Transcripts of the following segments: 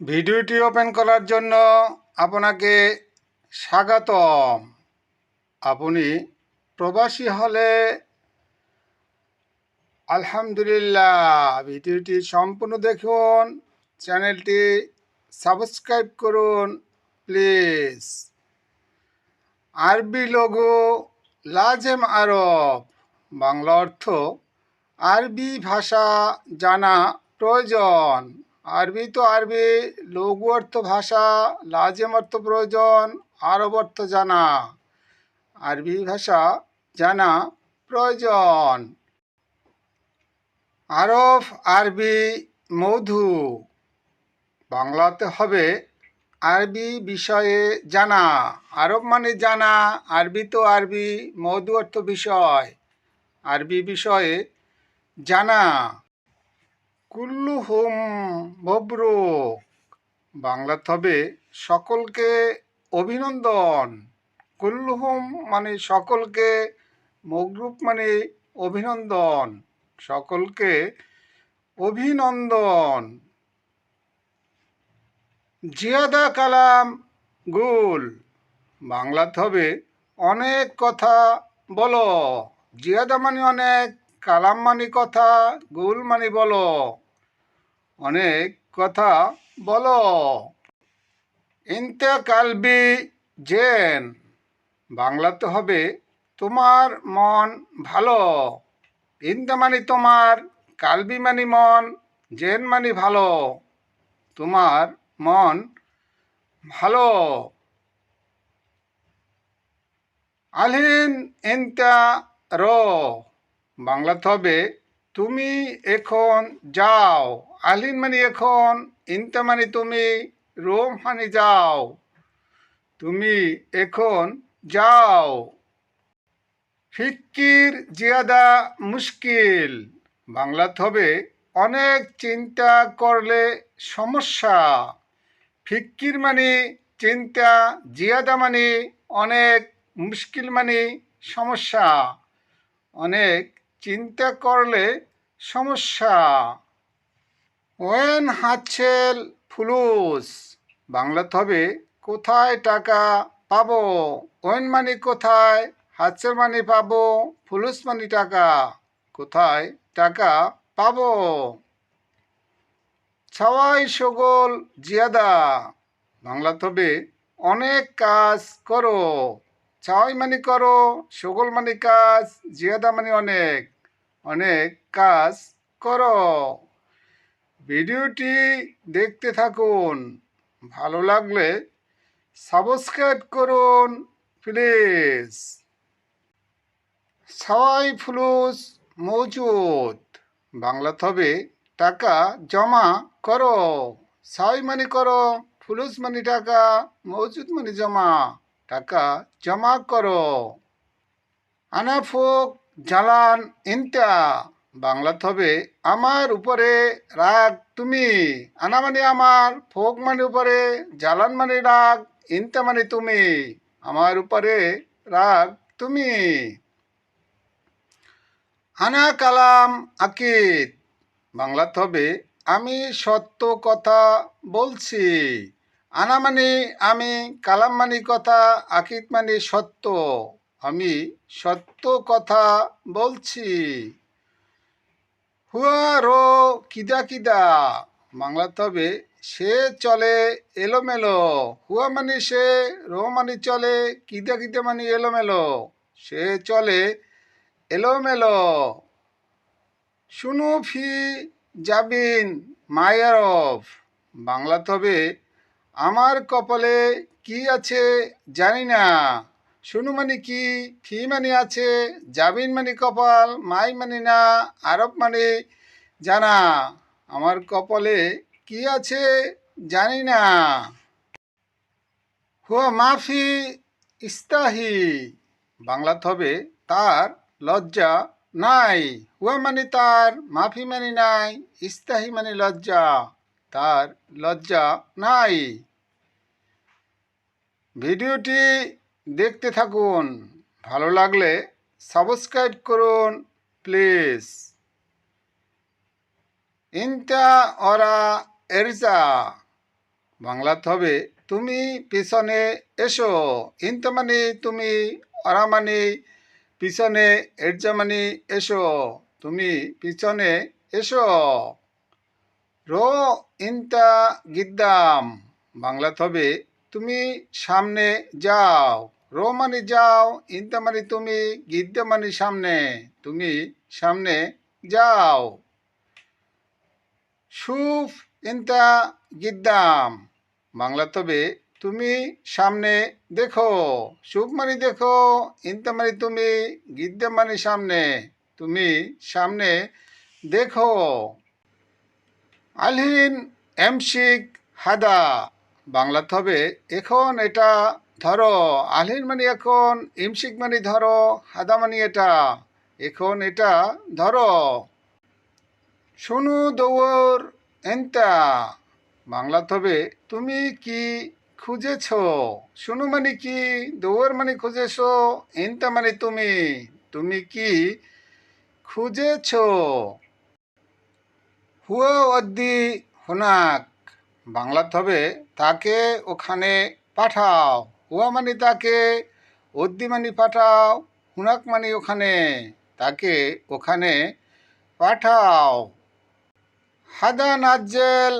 ভিডিওটি ওপেন করার জন্য আপনাকে স্বাগতম। আপনি প্রবাসী হলে আলহামদুলিল্লাহ, ভিডিওটি সম্পূর্ণ দেখুন, চ্যানেলটি সাবস্ক্রাইব করুন প্লিজ। আরবি লোগো লাজেম আরব, বাংলা অর্থ আরবি ভাষা জানা প্রয়োজন। আরবি তো আরবি, লঘু অর্থ ভাষা, লাজেম অর্থ প্রয়োজন, আরব অর্থ জানা। আরবি ভাষা জানা প্রয়োজন। আরব আরবি মধু, বাংলাতে হবে আরবি বিষয়ে জানা। আরব মানে জানা, আরবি তো আরবি, মধু অর্থ বিষয়, আরবি বিষয়ে জানা। কুল্লুহুম মবরুক, বাংলাতে হবে সকলকে অভিনন্দন। কুল্লুহুম মানে সকলকে, মবরুক মানে অভিনন্দন, সকলকে অভিনন্দন। জিয়াদা কালাম গুল, বাংলাতে হবে অনেক কথা বলো। জিয়াদা মানে অনেক, কালাম মানে কথা, গুল মানে বলো, অনেক কথা বলো। ইনতে কালবি জেন, বাংলাতে হবে তোমার মন ভালো। ইনতে মানে তোমার, কালবি মানে মন, জেন মানে ভালো, তোমার মন ভালো। আলহিন ইনতা রো, বাংলাতে হবে তুমি এখন যাও। আলহিন মানে এখন, ইনতা মানে তুমি, রো মানে যাও, তুমি এখন যাও। ফিক্কির জিয়াদা মুশকিল, বাংলাতে হবে অনেক চিন্তা করলে সমস্যা। ফিক্কির মানে চিন্তা, জিয়াদা মানে অনেক, মুশকিল মানে সমস্যা, অনেক চিন্তা করলে সমস্যা। ওয়েন হাতছেল ফুলুস, বাংলাতে হবে কোথায় টাকা পাবো। ওয়েন মানে কোথায়, হাতছেল মানে পাবো, ফুলুস মানে টাকা, কোথায় টাকা পাবো। ছাওয়াই শগল জিয়াদা, বাংলাতে হবে অনেক কাজ করো। ছাওয়াই মানে করো, শগল মানে কাজ, জিয়াদা মানে অনেক, অনেক কাজ করো। ভিডিওটি দেখতে থাকুন, ভালো লাগলে সাবস্ক্রাইব করুন প্লিজ। ছাওয়াই ফুলুস মৌজুদ, বাংলাতে হবে টাকা জমা করো। ছাওয়াই মানে করো, ফুলুস মানে টাকা, মৌজুদ মানে জমা, টাকা জমা করো। আনা ফোক জালান ইনতা, বাংলাতে হবে আমার উপরে রাগ তুমি। আনা মানে আমার, ফোক মানে উপরে, জালান মানে রাগ, ইনতা মানে তুমি, আমার উপরে রাগ তুমি। আনা কালাম আকিদ, বাংলাতে হবে আমি সত্য কথা বলছি। আনা মানে আমি, কালাম মানে কথা, আকিদ মানে সত্য, আমি সত্য কথা বলছি। হুয়া রো কিদা কিদা, বাংলাতে হবে সে চলে এলোমেলো। হুয়া মানে সে, রো মানে চলে, কিদা কিদা মানে এলোমেলো, সে চলে এলোমেলো। শুনু ফি জাবিন মায়ারফ, বাংলাতে হবে আমার কপালে কি আছে জানি না। শুনু মানে কি, ফি মানে আছে, জাবিন মানে কপাল, মাই মানে না, আরব মানে জানা, আমার কপালে কি আছে জানি না। হুয়া মাফি ইস্তাহি, বাংলাতে হবে তার লজ্জা নাই। হুয়া মানে তার, মাফি মানে নাই, ইস্তাহি মানে লজ্জা, তার লজ্জা নাই। ভিডিওটি দেখতে থাকুন, ভালো লাগলে সাবস্ক্রাইব করুন প্লিজ। ইনতা অরা এরজা, বাংলাতে হবে তুমি পিছনে এসো। ইনতা মানে তুমি, অরা মানে পিছনে, এরজা মানে এসো, তুমি পিছনে এসো। রো ইনতা গিদ্দাম, বাংলাতে হবে তুমি সামনে যাও। রো মানে যাও, ইনতা মানে তুমি, গিদ্দা মানে সামনে, তুমি সামনে যাও। শুফ ইনতা গিদ্দাম, বাংলাতে হবে তুমি সামনে দেখো। শুফ মানে দেখো, ইনতা মানে তুমি, গিদ্দাম মানে সামনে, তুমি সামনে দেখো। আলহিন এমশিক হাদা, বাংলাতে হবে এখন এটা ধরো। আলহিন মানে এখন, ইমশিক মানে ধরো, হাদা মানে এটা, এখন এটা ধরো। শোনো দৌড় এন্তা, বাংলাতে হবে তুমি কি খুঁজেছ। শোনো মানে কি, দৌড় মানে খুঁজেছ, এন্তা মানে তুমি, তুমি কি খুঁজেছ। হুয়া অদ্দি হোনাক, বাংলাতে হবে তাকে ওখানে পাঠাও। হুয়া মানে তাকে, অদ্দি মানে পাঠাও, হুনাক মানে ওখানে, তাকে ওখানে পাঠাও। হাদা নাজ্জেল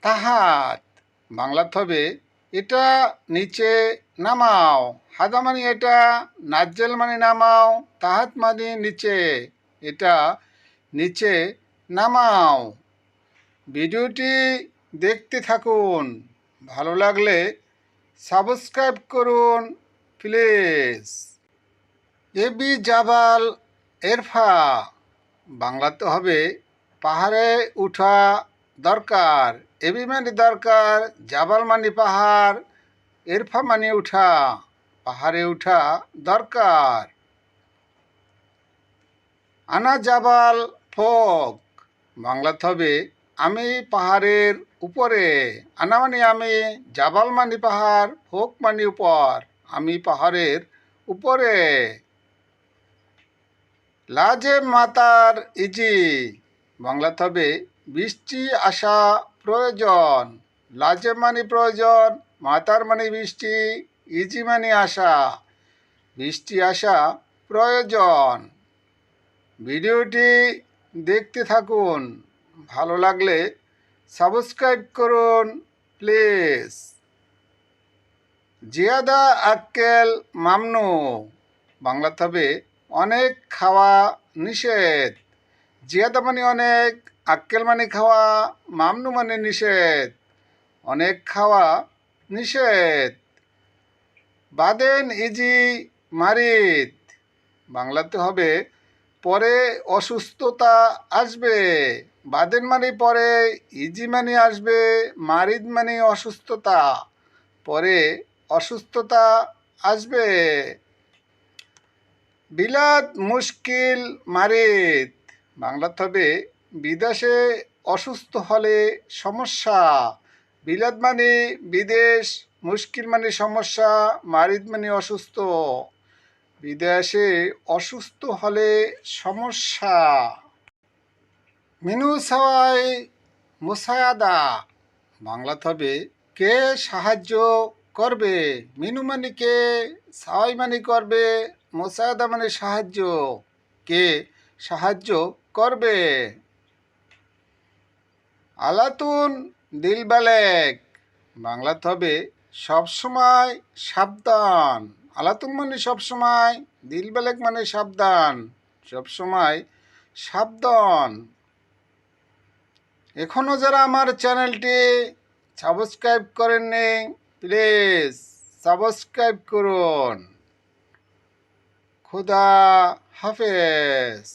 তাহাত, বাংলাতে হবে এটা নিচে নামাও। হাদা মানে এটা, নাজ্জেল মানে নামাও, তাহাত মানে নিচে, এটা নিচে নামাও। ভিডিওটি দেখতে থাকুন, ভালো লাগলে সাবস্ক্রাইব করুন প্লিজ। এবি জাবাল এরফা, বাংলাতে হবে পাহাড়ে উঠা দরকার। এবি মানে দরকার, জাবাল মানে পাহাড়, এরফা মানে উঠা, পাহাড়ে উঠা দরকার। আনা জাবাল ফোক, বাংলাতে হবে আমি পাহাড়ের উপরে। আনা মানে আমি, জাবাল মানে পাহাড়, ফোক মানে উপর, আমি পাহাড়ের উপরে। লাজে মাতার ইজি, বাংলাতে হবে বৃষ্টি আসা প্রয়োজন। লাজে মানে প্রয়োজন, মাতার মানে বৃষ্টি, ইজি মানে আসা, বৃষ্টি আসা প্রয়োজন। ভিডিওটি দেখতে থাকুন, ভালো লাগলে সাবস্ক্রাইব করুন প্লিজ। জিয়াদা আক্কেল মামনু, বাংলাতে হবে অনেক খাওয়া নিষেধ। জিয়াদা মানে অনেক, আক্কেল মানে খাওয়া, মামনু মানে নিষেধ, অনেক খাওয়া নিষেধ। বাদেন ইজি মারিদ, বাংলাতে হবে পরে অসুস্থতা আসবে। বাদেন মানে পরে, ইজি মানে আসবে, মারিদ মানে অসুস্থতা, পরে অসুস্থতা আসবে। বিলাত মুশকিল মারিদ, বাংলাতে হবে বিদেশে অসুস্থ হলে সমস্যা। বিলাত মানে বিদেশ, মুশকিল মানে সমস্যা, মারিদ মানে অসুস্থ, বিদেশে অসুস্থ হলে সমস্যা। মিনু সাওয়াই মুসায়াদা, বাংলাতে হবে কে সাহায্য করবে। মিনু মানে কে, সাওয়াই মানে করবে, মুসায়াদা মানে সাহায্য, কে সাহায্য করবে। আলাতুন দিলবালেক, বাংলাতে হবে সবসময় সাবধান। আলাতুন মানে সবসময়, দিলবালেক মানে সাবধান, সবসময় সাবধান। এখনও যারা আমার চ্যানেলটি সাবস্ক্রাইব করেননি প্লিজ সাবস্ক্রাইব করুন। খুদা হাফেজ।